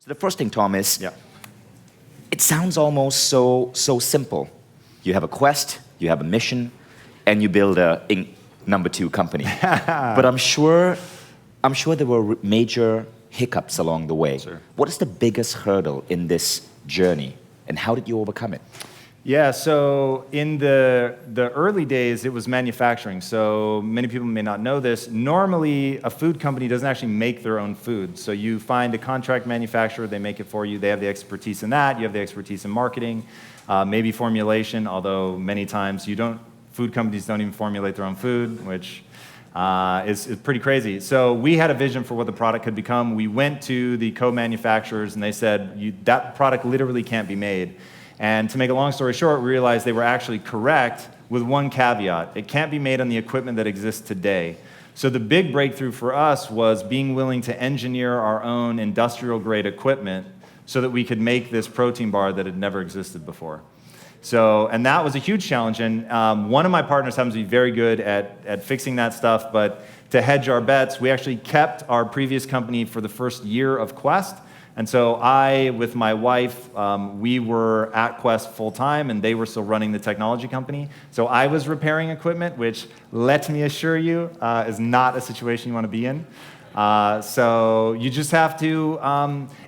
The first thing, Tom, is Yeah. it sounds almost so simple. You have a quest, you have a mission, and you build a number 2 company. But I'm sure there were major hiccups along the way. Sure. What is the biggest hurdle in this journey, and how did you overcome it? Yeah, so in the early days, it was manufacturing. So many people may not know this. Normally, a food company doesn't actually make their own food. So you find a contract manufacturer, they make it for you. They have the expertise in that. You have the expertise in marketing, maybe formulation, although many times food companies don't even formulate their own food, which is pretty crazy. So we had a vision for what the product could become. We went to the co-manufacturers, and they said, that product literally can't be made. And to make a long story short, we realized they were actually correct with one caveat. It can't be made on the equipment that exists today. So the big breakthrough for us was being willing to engineer our own industrial-grade equipment so that we could make this protein bar that had never existed before. And that was a huge challenge. And one of my partners happens to be very good at fixing that stuff, but to hedge our bets, we actually kept our previous company for the first year of Quest. And so I, with my wife, we were at Quest full-time, and they were still running the technology company. So I was repairing equipment, which, let me assure you, is not a situation you want to be in. So you just have to,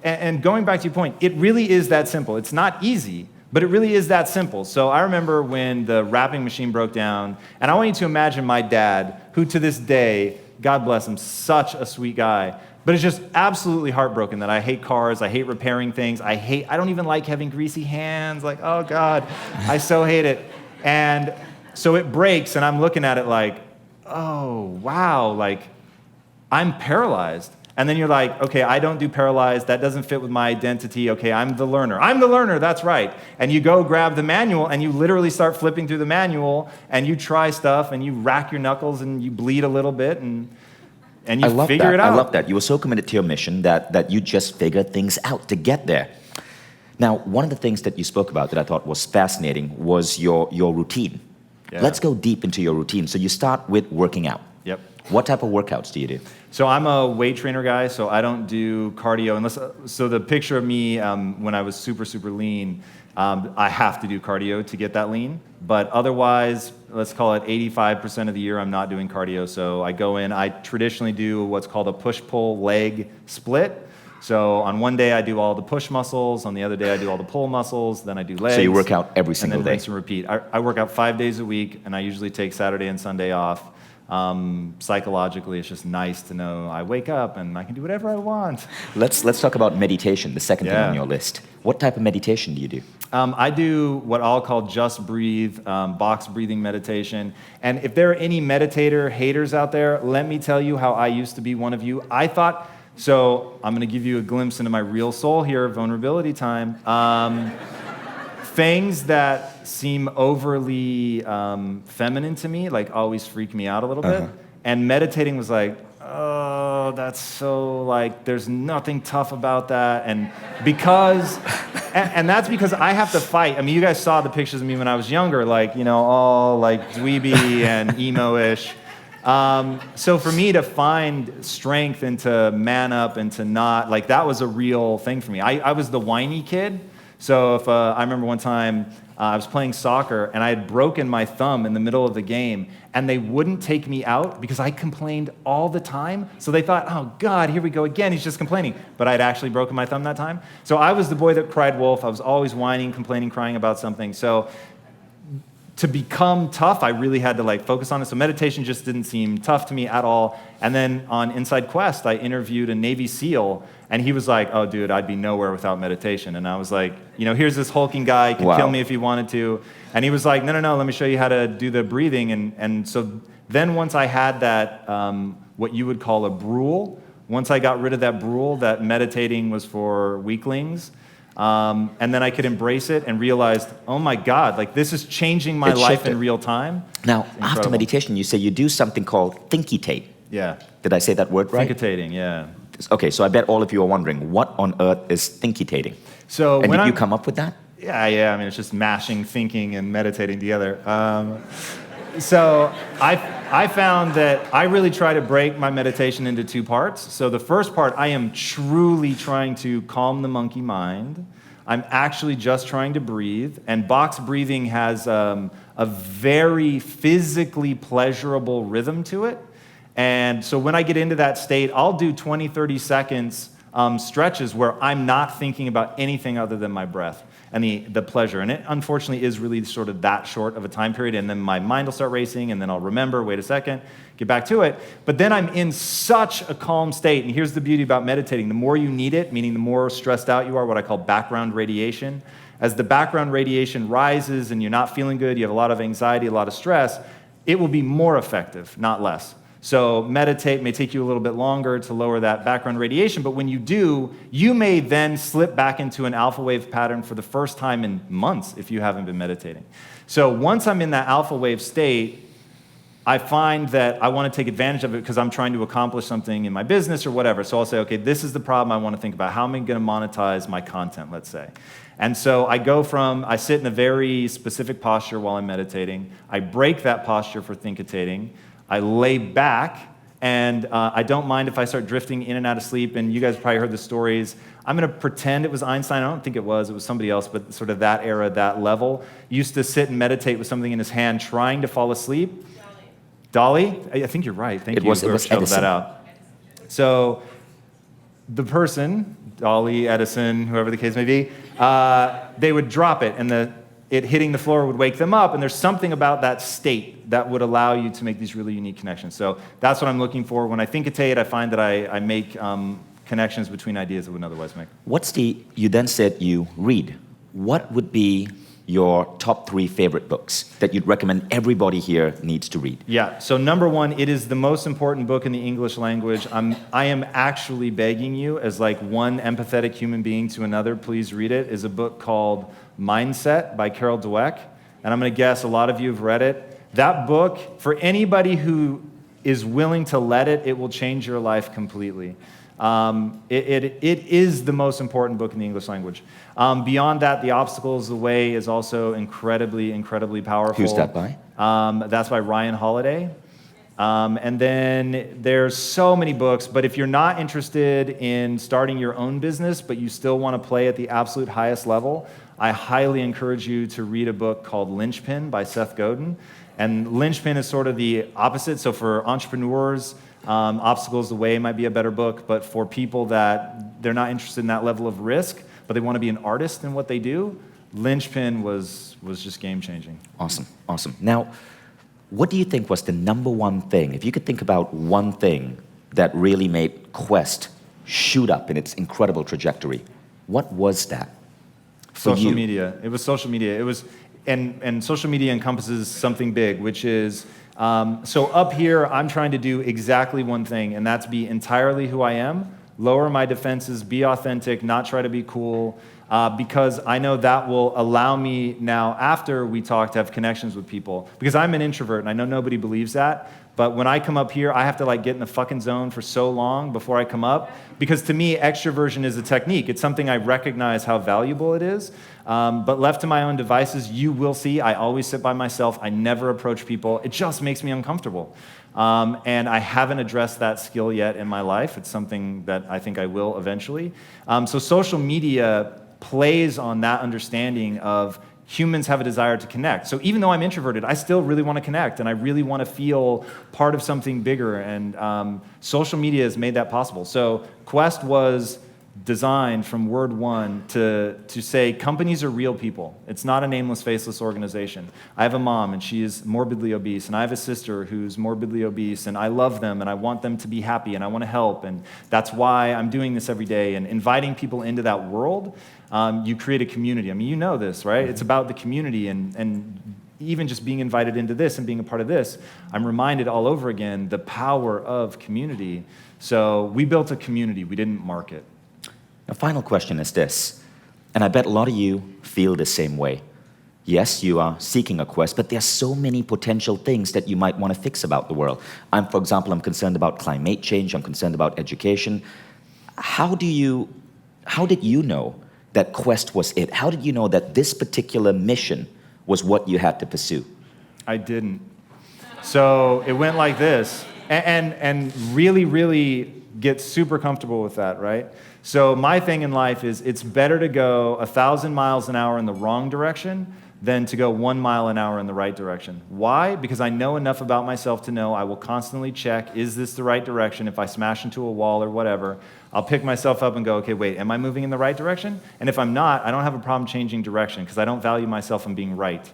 and going back to your point, it really is that simple. It's not easy, but it really is that simple. So I remember when the wrapping machine broke down, and I want you to imagine my dad, who to this day, God bless him, such a sweet guy, but it's just absolutely heartbroken that I hate cars, I hate repairing things, I don't even like having greasy hands, like, oh God, I so hate it. And so it breaks, and I'm looking at it like, oh, wow, like, I'm paralyzed. And then you're like, okay, I don't do paralyzed, that doesn't fit with my identity, okay, I'm the learner, that's right. And you go grab the manual, and you literally start flipping through the manual, and you try stuff, and you rack your knuckles, and you bleed a little bit, and you figure it out. I love that. You were so committed to your mission that you just figured things out to get there. Now, one of the things that you spoke about that I thought was fascinating was your routine. Yeah. Let's go deep into your routine. So you start with working out. Yep. What type of workouts do you do? So I'm a weight trainer guy, so I don't do cardio unless. So the picture of me when I was super, super lean, I have to do cardio to get that lean. But otherwise, let's call it 85% of the year, I'm not doing cardio. So I go in, I traditionally do what's called a push-pull leg split. So on one day, I do all the push muscles. On the other day, I do all the pull muscles. Then I do legs. So you work out every single day? And then rinse and repeat. I work out 5 days a week, and I usually take Saturday and Sunday off. Psychologically, it's just nice to know I wake up and I can do whatever I want. Let's talk about meditation, the second thing on your list. What type of meditation do you do? I do what I'll call just breathe, box breathing meditation. And if there are any meditator haters out there, let me tell you how I used to be one of you. So I'm going to give you a glimpse into my real soul here, vulnerability time. Things that seem overly feminine to me, like, always freak me out a little bit. And meditating was like, oh, that's so, like, there's nothing tough about that. And that's because I have to fight. I mean, you guys saw the pictures of me when I was younger, like, all like dweeby and emo-ish. So for me to find strength and to man up and to not, like, that was a real thing for me. I was the whiny kid. So if I remember one time I was playing soccer and I had broken my thumb in the middle of the game, and they wouldn't take me out because I complained all the time. So they thought, oh God, here we go again, he's just complaining. But I'd actually broken my thumb that time. So I was the boy that cried wolf. I was always whining, complaining, crying about something. So to become tough, I really had to focus on it. So meditation just didn't seem tough to me at all. And then on Inside Quest, I interviewed a Navy SEAL, and he was like, oh, dude, I'd be nowhere without meditation. And I was like, here's this hulking guy, he could kill me if he wanted to. And he was like, no, let me show you how to do the breathing. And so then once I had that, what you would call a brule, once I got rid of that brule, that meditating was for weaklings, and then I could embrace it and realized, oh my God, this is changing my life in real time. Now, after meditation, you say you do something called thinkitate. Yeah. Did I say that word right? Thinkitating, yeah. Okay, so I bet all of you are wondering, what on earth is thinkitating? And did you come up with that? Yeah, I mean, it's just mashing thinking and meditating together. So I found that I really try to break my meditation into two parts. So the first part, I am truly trying to calm the monkey mind. I'm actually just trying to breathe. And box breathing has a very physically pleasurable rhythm to it. And so when I get into that state, I'll do 20, 30 seconds stretches where I'm not thinking about anything other than my breath and the pleasure. And it unfortunately is really sort of that short of a time period, and then my mind will start racing, and then I'll remember, wait a second, get back to it. But then I'm in such a calm state, and here's the beauty about meditating. The more you need it, meaning the more stressed out you are, what I call background radiation, as the background radiation rises and you're not feeling good, you have a lot of anxiety, a lot of stress, it will be more effective, not less. So meditate may take you a little bit longer to lower that background radiation, but when you do, you may then slip back into an alpha wave pattern for the first time in months if you haven't been meditating. So once I'm in that alpha wave state, I find that I want to take advantage of it because I'm trying to accomplish something in my business or whatever. So I'll say, okay, this is the problem I want to think about. How am I going to monetize my content, let's say? And so I sit in a very specific posture while I'm meditating. I break that posture for thinkitating. I lay back, and I don't mind if I start drifting in and out of sleep, and you guys probably heard the stories. I'm going to pretend it was Einstein. I don't think it was somebody else, but sort of that era, that level. Used to sit and meditate with something in his hand, trying to fall asleep. Dolly? I think you're right. Thank you. It was shoveled Edison. that out. So the person, Dolly, Edison, whoever the case may be, they would drop it, and it hitting the floor would wake them up, and there's something about that state that would allow you to make these really unique connections. So that's what I'm looking for. When I thinkitate, I find that I make connections between ideas I wouldn't otherwise make. You then said you read. What would be your top 3 favorite books that you'd recommend everybody here needs to read? Yeah, so number 1, it is the most important book in the English language. I am actually begging you, as like one empathetic human being to another, please read it, is a book called Mindset by Carol Dweck. And I'm going to guess a lot of you have read it. That book, for anybody who is willing to let it will change your life completely. It is the most important book in the English language. Beyond that, The Obstacle is the Way is also incredibly, incredibly powerful. Who's that by? That's by Ryan Holiday. And then there's so many books, but if you're not interested in starting your own business, but you still want to play at the absolute highest level, I highly encourage you to read a book called Linchpin by Seth Godin. And Linchpin is sort of the opposite. So for entrepreneurs, Obstacle is the Way might be a better book, but for people that they're not interested in that level of risk, but they want to be an artist in what they do, Linchpin was just game-changing. Awesome. Now, what do you think was the number one thing, if you could think about one thing that really made Quest shoot up in its incredible trajectory, what was that for Social you? media. It was social media. It was, and social media encompasses something big, which is, so up here, I'm trying to do exactly one thing, and that's be entirely who I am, lower my defenses, be authentic, not try to be cool, because I know that will allow me now, after we talk, to have connections with people. Because I'm an introvert, and I know nobody believes that, but when I come up here, I have to like get in the fucking zone for so long before I come up, because to me, extroversion is a technique. It's something I recognize how valuable it is, but left to my own devices, you will see I always sit by myself. I never approach people. It just makes me uncomfortable. And I haven't addressed that skill yet in my life. It's something that I think I will eventually. So social media plays on that understanding of humans have a desire to connect. So even though I'm introverted, I still really want to connect, and I really want to feel part of something bigger, and social media has made that possible. So Quest was designed from word one to say companies are real people. It's not a nameless, faceless organization. I have a mom, and she is morbidly obese, and I have a sister who's morbidly obese, and I love them, and I want them to be happy, and I want to help, and that's why I'm doing this every day, and inviting people into that world, you create a community. I mean, you know this, right? It's about the community, and even just being invited into this and being a part of this, I'm reminded all over again the power of community. So we built a community. We didn't market. The final question is this, and I bet a lot of you feel the same way. Yes, you are seeking a quest, but there are so many potential things that you might want to fix about the world. For example, I'm concerned about climate change. I'm concerned about education. How did you know that Quest was it? How did you know that this particular mission was what you had to pursue? I didn't. So it went like this, and really, really get super comfortable with that, right? So my thing in life is it's better to go 1,000 miles an hour in the wrong direction than to go 1 mile an hour in the right direction. Why? Because I know enough about myself to know I will constantly check, is this the right direction? If I smash into a wall or whatever, I'll pick myself up and go, okay, wait, am I moving in the right direction? And if I'm not, I don't have a problem changing direction because I don't value myself in being right.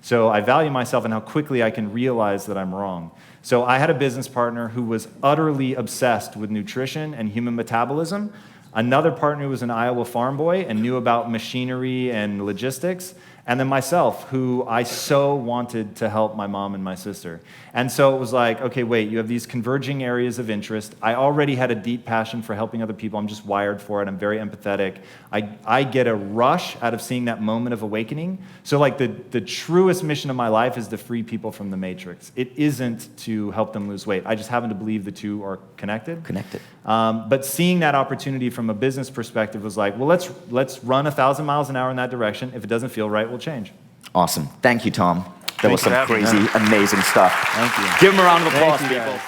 So I value myself in how quickly I can realize that I'm wrong. So I had a business partner who was utterly obsessed with nutrition and human metabolism. Another partner who was an Iowa farm boy and knew about machinery and logistics. And then myself, who I so wanted to help my mom and my sister. And so it was like, okay, wait, you have these converging areas of interest. I already had a deep passion for helping other people. I'm just wired for it. I'm very empathetic. I get a rush out of seeing that moment of awakening. So like the truest mission of my life is to free people from the matrix. It isn't to help them lose weight. I just happen to believe the two are connected. But seeing that opportunity from a business perspective was like, well, let's run 1,000 miles an hour in that direction. If it doesn't feel right, we'll change. Awesome. Thank you, Tom. That was Thanks some for having crazy, me. amazing stuff. Thank you. Give him a round of applause, Thank you, people. guys.